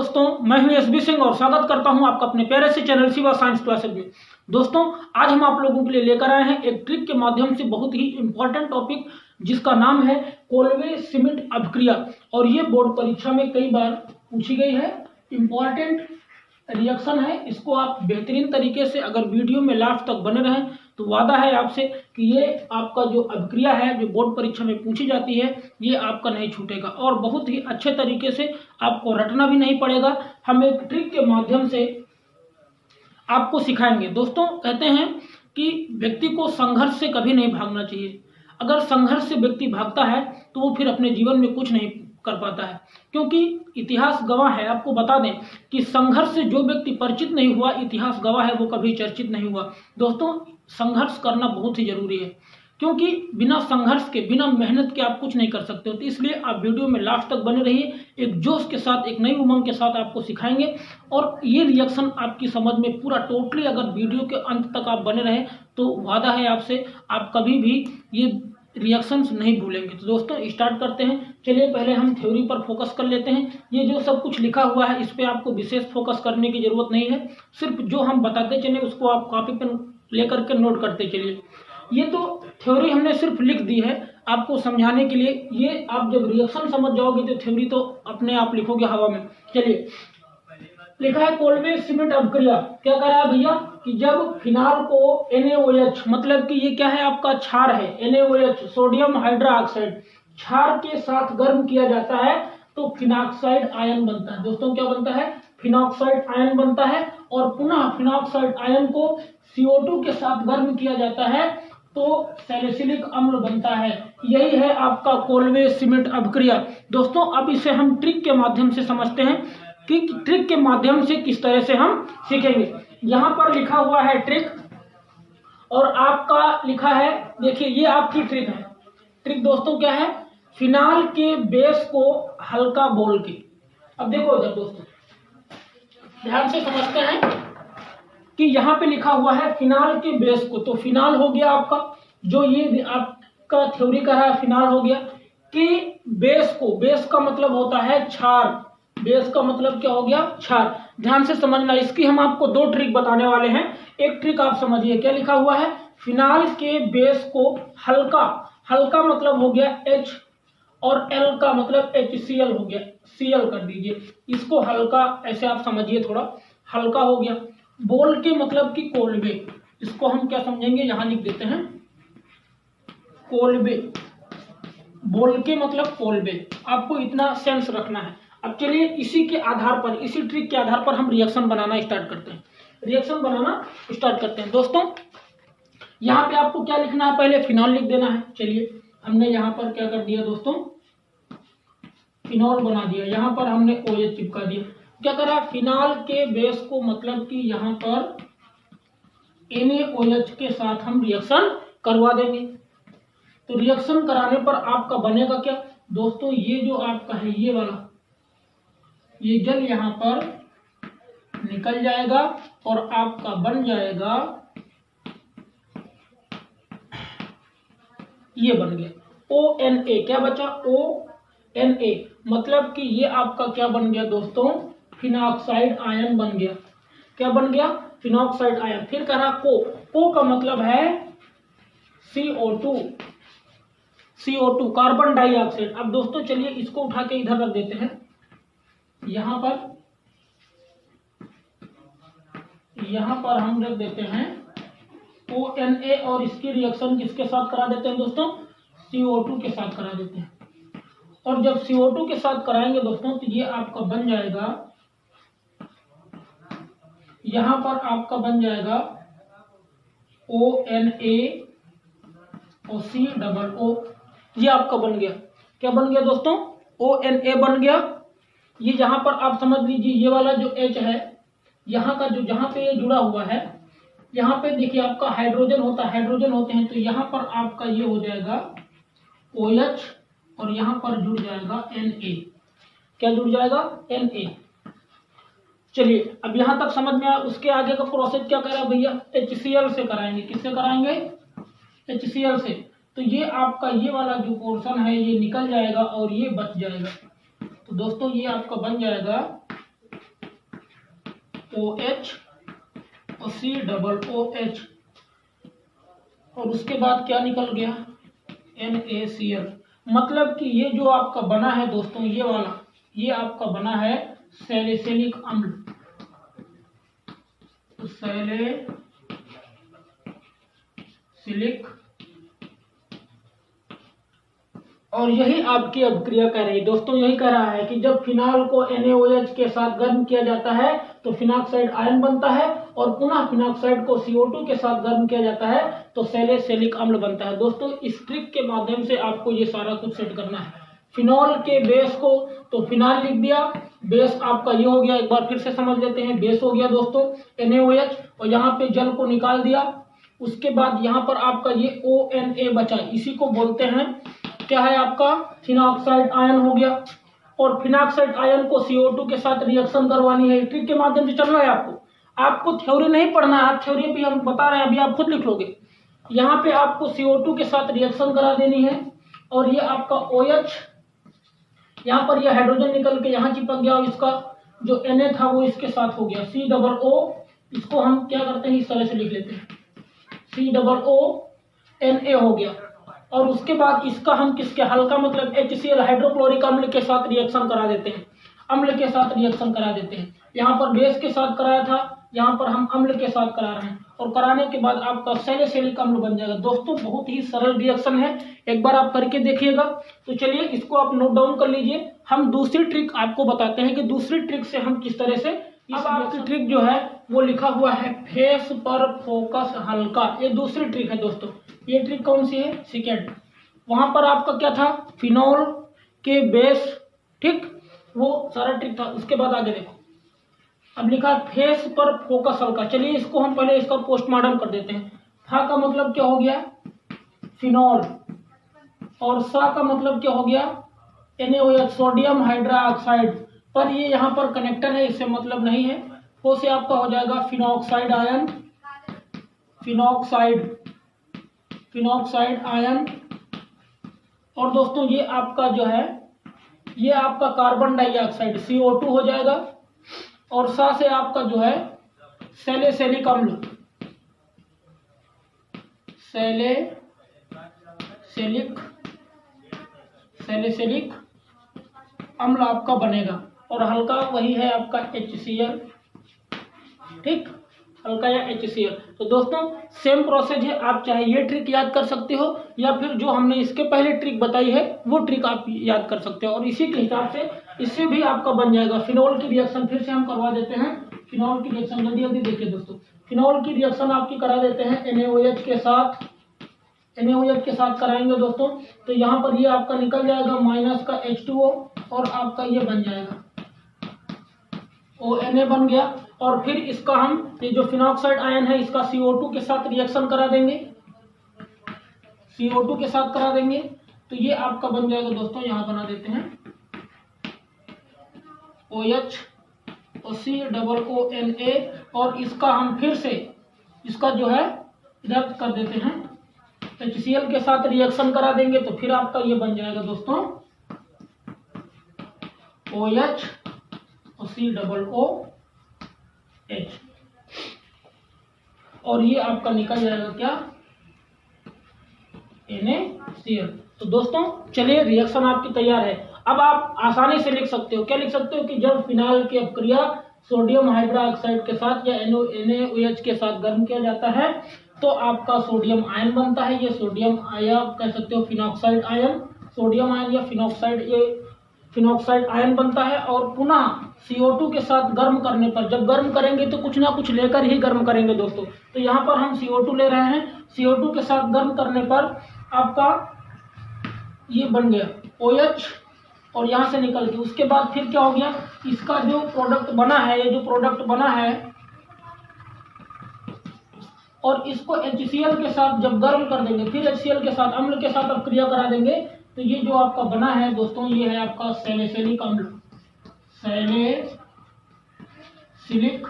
दोस्तों, मैं हूं एसबी सिंह और स्वागत करता हूं आपका अपने प्यारे से चैनल शिवा साइंस क्लासेज में। दोस्तों, आज हम आप लोगों के लिए लेकर आए हैं एक ट्रिक के माध्यम से बहुत ही इंपॉर्टेंट टॉपिक, जिसका नाम है कोल्वे सीमेंट अभिक्रिया। और ये बोर्ड परीक्षा में कई बार पूछी गई है, इंपॉर्टेंट रिएक्शन है। इसको आप बेहतरीन तरीके से अगर वीडियो में लास्ट तक बने रहें तो वादा है आपसे कि ये आपका जो अभिक्रिया है जो बोर्ड परीक्षा में पूछी जाती है, ये आपका नहीं छूटेगा और बहुत ही अच्छे तरीके से आपको रटना भी नहीं पड़ेगा। हम एक ट्रिक के माध्यम से आपको सिखाएंगे। दोस्तों, कहते हैं कि व्यक्ति को संघर्ष से कभी नहीं भागना चाहिए। अगर संघर्ष से व्यक्ति भागता है तो वो फिर अपने जीवन में कुछ नहीं कर पाता है, क्योंकि इतिहास गवाह है। आपको बता दें कि संघर्ष से जो व्यक्ति परिचित नहीं हुआ, इतिहास गवाह है, वो कभी चर्चित नहीं हुआ। दोस्तों, संघर्ष करना बहुत ही जरूरी है, क्योंकि बिना संघर्ष के, बिना मेहनत के आप कुछ नहीं कर सकते हो। तो इसलिए आप वीडियो में लास्ट तक बने रहिए। एक जोश के साथ, एक नई उमंग के साथ आपको सिखाएंगे और ये रिएक्शन आपकी समझ में पूरा टोटली, अगर वीडियो के अंत तक आप बने रहे तो वादा है आपसे, आप कभी भी ये रिएक्शंस नहीं भूलेंगे। तो दोस्तों, स्टार्ट करते हैं। चलिए पहले हम थ्योरी पर फोकस कर लेते हैं। ये जो सब कुछ लिखा हुआ है, इस पे आपको विशेष फोकस करने की जरूरत नहीं है। सिर्फ जो हम बताते चले उसको आप कॉपी पेन लेकर के नोट करते चलिए। ये तो थ्योरी हमने सिर्फ लिख दी है आपको समझाने के लिए। ये आप जब रिएक्शन समझ जाओगे तो थ्योरी तो अपने आप लिखोगे हवा में। चलिए, लिखा है कोल्वे सीमेंट अभिक्रिया। क्या कह रहा है भैया कि जब फिनाल को NaOH, मतलब कि ये क्या है, आपका क्षार है, NaOH सोडियम हाइड्रोक्साइड, क्षार के साथ गर्म किया जाता है तो फिनॉक्साइड आयन बनता है। दोस्तों, क्या बनता है? फिनॉक्साइड आयन बनता है। और पुनः फिनॉक्साइड आयन को CO2 के साथ गर्म किया जाता है तो सैलिसिलिक अम्ल बनता है। यही है आपका कोल्वे सीमेंट अभिक्रिया। दोस्तों, अब इसे हम ट्रिक के माध्यम से समझते हैं कि ट्रिक के माध्यम से किस तरह से हम सीखेंगे। यहाँ पर लिखा हुआ है ट्रिक और आपका लिखा है, देखिए ये आपकी ट्रिक है। ट्रिक दोस्तों क्या है? फिनाल के बेस को हल्का बोल के। अब देखो इधर दोस्तों, ध्यान से समझते हैं कि यहाँ पे लिखा हुआ है फिनाल के बेस को। तो फिनाल हो गया आपका, जो ये आपका थ्योरी का है, फिनाल हो गया कि बेस को, बेस का मतलब होता है क्षार। बेस का मतलब क्या हो गया? क्षार। ध्यान से समझना, इसकी हम आपको दो ट्रिक बताने वाले हैं। एक ट्रिक आप समझिए, क्या लिखा हुआ है? फिनाल के बेस को हल्का, हल्का मतलब हो गया H और L का मतलब HCl हो गया, Cl कर दीजिए इसको हल्का, ऐसे आप समझिए, थोड़ा हल्का हो गया। बोल के मतलब कि कोल्वे, इसको हम क्या समझेंगे, यहां लिख देते हैं कोल्वे। बोल के मतलब कोल्वे, आपको इतना सेंस रखना है। अब चलिए इसी के आधार पर, इसी ट्रिक के आधार पर हम रिएक्शन बनाना स्टार्ट करते हैं। रिएक्शन बनाना स्टार्ट करते हैं। दोस्तों, यहाँ पे आपको क्या लिखना है? पहले फिनॉल लिख देना है। चलिए, हमने यहाँ पर क्या कर दिया दोस्तों, फिनॉल बना दिया। यहाँ पर हमने OH चिपका दिया। क्या करा? फिनाल के बेस को मतलब कि यहाँ पर NaOH के साथ हम रिएक्शन करवा देंगे। तो रिएक्शन कराने पर आपका बनेगा क्या दोस्तों? ये जो आपका है, ये वाला, ये जल यहाँ पर निकल जाएगा और आपका बन जाएगा, ये बन गया ONA। क्या बचा? ONA, मतलब कि ये आपका क्या बन गया दोस्तों? फिनॉक्साइड आयन बन गया। क्या बन गया? Phenoxide ion. फिर कहा को का मतलब है CO2, CO2 कार्बन डाइऑक्साइड। अब दोस्तों चलिए इसको उठा के इधर रख देते हैं। यहां पर हम रख देते हैं ONA और इसकी रिएक्शन किसके साथ करा देते हैं दोस्तों? CO2 के साथ करा देते हैं। और जब CO2 के साथ कराएंगे दोस्तों तो ये आपका बन जाएगा, यहां पर आपका बन जाएगा ONA और COO। ये आपका बन गया। क्या बन गया दोस्तों? ONA बन गया। ये जहां पर आप समझ लीजिए, ये वाला जो H है, यहाँ का जो, जहां पे ये जुड़ा हुआ है, यहाँ पे देखिए आपका हाइड्रोजन होता है, हाइड्रोजन होते हैं, तो यहाँ पर आपका ये हो जाएगा OH और यहाँ पर जुड़ जाएगा Na। क्या जुड़ जाएगा? Na। चलिए, अब यहाँ तक समझ में आया। उसके आगे का प्रोसेस क्या कर रहा है भैया? HCl से कराएंगे। किससे कराएंगे? HCl से। तो ये आपका ये वाला जो पोर्शन है ये निकल जाएगा और ये बच जाएगा। तो दोस्तों ये आपका बन जाएगा OH और COOH, और उसके बाद क्या निकल गया, NaCl। मतलब कि ये जो आपका बना है दोस्तों, ये वाला, ये आपका बना है सैलिसिलिक अम्ल, सैलिसिलिक, और यही आपकी अभिक्रिया कह रही है दोस्तों, यही कह रहा है कि जब फिनॉल को NaOH के साथ गर्म किया जाता है तो फिनॉक्साइड आयन बनता है, और पुनः फिनॉक्साइड को CO2 के साथ गर्म किया जाता है तो सैलिसिलिक अम्ल बनता है। दोस्तों इस ट्रिक के माध्यम से आपको ये सारा कुछ सेट करना है। फिनॉल के बेस को तो फिनॉल लिख दिया, बेस आपका ये हो गया, एक बार फिर से समझ लेते हैं, बेस हो गया दोस्तों NaOH, और यहाँ पे जल को निकाल दिया। उसके बाद यहाँ पर आपका ये ONA बचा, इसी को बोलते हैं क्या है आपका, फिनॉक्साइड आयन हो गया। और फिनॉक्साइड आयन को CO2 के साथ रिएक्शन करवानी है, ट्रिक के माध्यम से चलना है आपको थ्योरी नहीं पढ़ना है, थ्योरी भी हम बता रहे हैं, अभी आप खुद लिख लोगे। यहाँ पे आपको CO2 के साथ रिएक्शन करा देनी है, और ये आपका OH, यहाँ पर ये हाइड्रोजन निकल के यहाँ चिपक गया, और इसका जो Na था वो इसके साथ हो गया COO, इसको हम क्या करते हैं, इस तरह से लिख लेते हैं, COONA हो गया। और उसके बाद इसका हम किसके, हल्का मतलब HCl हाइड्रोक्लोरिक अम्ल के साथ रिएक्शन करा देते हैं, अम्ल के साथ रिएक्शन करा देते हैं। यहाँ पर बेस के साथ कराया था, यहाँ पर हम अम्ल के साथ करा रहे हैं, और कराने के बाद आपका सैलिसिलिक अम्ल बन जाएगा। दोस्तों बहुत ही सरल रिएक्शन है, एक बार आप करके देखिएगा। तो चलिए इसको आप नोट डाउन कर लीजिए। हम दूसरी ट्रिक आपको बताते हैं कि दूसरी ट्रिक से हम किस तरह से, अब आपकी ट्रिक जो है वो लिखा हुआ है फेस पर फोकस हल्का, ये दूसरी ट्रिक है दोस्तों। ये ट्रिक कौन सी है, सेकेंड। वहां पर आपका क्या था, फिनॉल के बेस, ठीक, वो सारा ट्रिक था। उसके बाद आगे देखो, अब लिखा फेस पर फोकस हल्का। चलिए इसको हम पहले इसका पोस्टमार्टम कर देते हैं। फा का मतलब क्या हो गया, फिनॉल, और सा का मतलब क्या हो गया, NaOH, सोडियम हाइड्रोक्साइड। पर ये यहाँ पर कनेक्टर है, इससे मतलब नहीं है। वो से आपका हो जाएगा फिनॉक्साइड आयन, फिनॉक्साइड आयन। और दोस्तों ये आपका जो है, ये आपका कार्बन डाइऑक्साइड CO2 हो जाएगा, और सा से आपका जो है सैलिसिलिक अम्ल, सैलिसिलिक अम्ल आपका बनेगा, और हल्का वही है आपका HCl, ठीक, हल्का या HCl। तो दोस्तों सेम प्रोसेस है, आप चाहे ये ट्रिक याद कर सकते हो, या फिर जो हमने इसके पहले ट्रिक बताई है वो ट्रिक आप याद कर सकते हो, और इसी के हिसाब से इससे भी आपका बन जाएगा। फिनॉल की रिएक्शन फिर से हम करवा देते हैं, फिनॉल की रिएक्शन जल्दी जल्दी देखिए दोस्तों। फिनॉल की रिएक्शन आपकी करा देते हैं NaOH के साथ कराएंगे दोस्तों। तो यहाँ पर ये आपका निकल जाएगा माइनस का H2O, और आपका ये बन जाएगा ONA बन गया। और फिर इसका हम ये जो फिनॉक्साइड आयन है इसका CO2 के साथ रिएक्शन करा देंगे, CO2 के साथ करा देंगे, तो ये आपका बन जाएगा दोस्तों, यहाँ बना देते हैं OH और COONA, और इसका हम फिर से इसका जो है इधर कर देते हैं, HCl के साथ रिएक्शन करा देंगे, तो फिर आपका ये बन जाएगा दोस्तों OH और COOH, और ये आपका निकल जाएगा क्या, NaCl। तो दोस्तों चलिए रिएक्शन आपकी तैयार है। अब आप आसानी से लिख सकते हो, क्या लिख सकते हो कि जब फिनॉल की अपक्रिया सोडियम हाइड्रोक्साइड के साथ या NaOH के साथ गर्म किया जाता है तो आपका सोडियम आयन बनता है। ये सोडियम आयन कह सकते हो, फिनॉक्साइड आयन, सोडियम आयन या फिनॉक्साइड, ये फिनॉक्साइड आयन बनता है। और पुनः CO2 के साथ गर्म करने पर, जब गर्म करेंगे तो कुछ ना कुछ लेकर ही गर्म करेंगे दोस्तों। तो यहाँ पर हम CO2 ले रहे हैं, CO2 के साथ गर्म करने पर आपका ये बन गया OH, और यहाँ से निकल के उसके बाद फिर क्या हो गया, इसका जो प्रोडक्ट बना है, ये जो प्रोडक्ट बना है, और इसको HCl के साथ जब गर्म कर देंगे, फिर HCl के साथ अम्ल के साथ अपक्रिया करा देंगे, तो ये जो आपका बना है दोस्तों, ये है आपका सैलिसिलिक अम्ल, सैलिसिलिक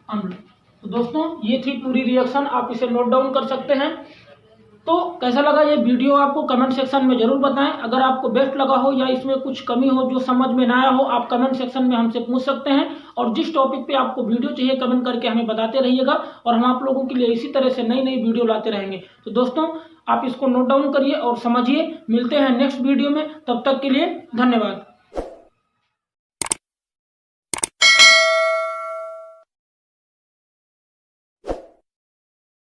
अम्ल। तो दोस्तों ये थी पूरी रिएक्शन, आप इसे नोट डाउन कर सकते हैं। तो कैसा लगा ये वीडियो आपको कमेंट सेक्शन में जरूर बताएं। अगर आपको बेस्ट लगा हो या इसमें कुछ कमी हो जो समझ में ना आया हो, आप कमेंट सेक्शन में हमसे पूछ सकते हैं। और जिस टॉपिक पे आपको वीडियो चाहिए कमेंट करके हमें बताते रहिएगा और हम आप लोगों के लिए इसी तरह से नई नई वीडियो लाते रहेंगे। तो दोस्तों आप इसको नोट डाउन करिए और समझिए। मिलते हैं नेक्स्ट वीडियो में, तब तक के लिए धन्यवाद।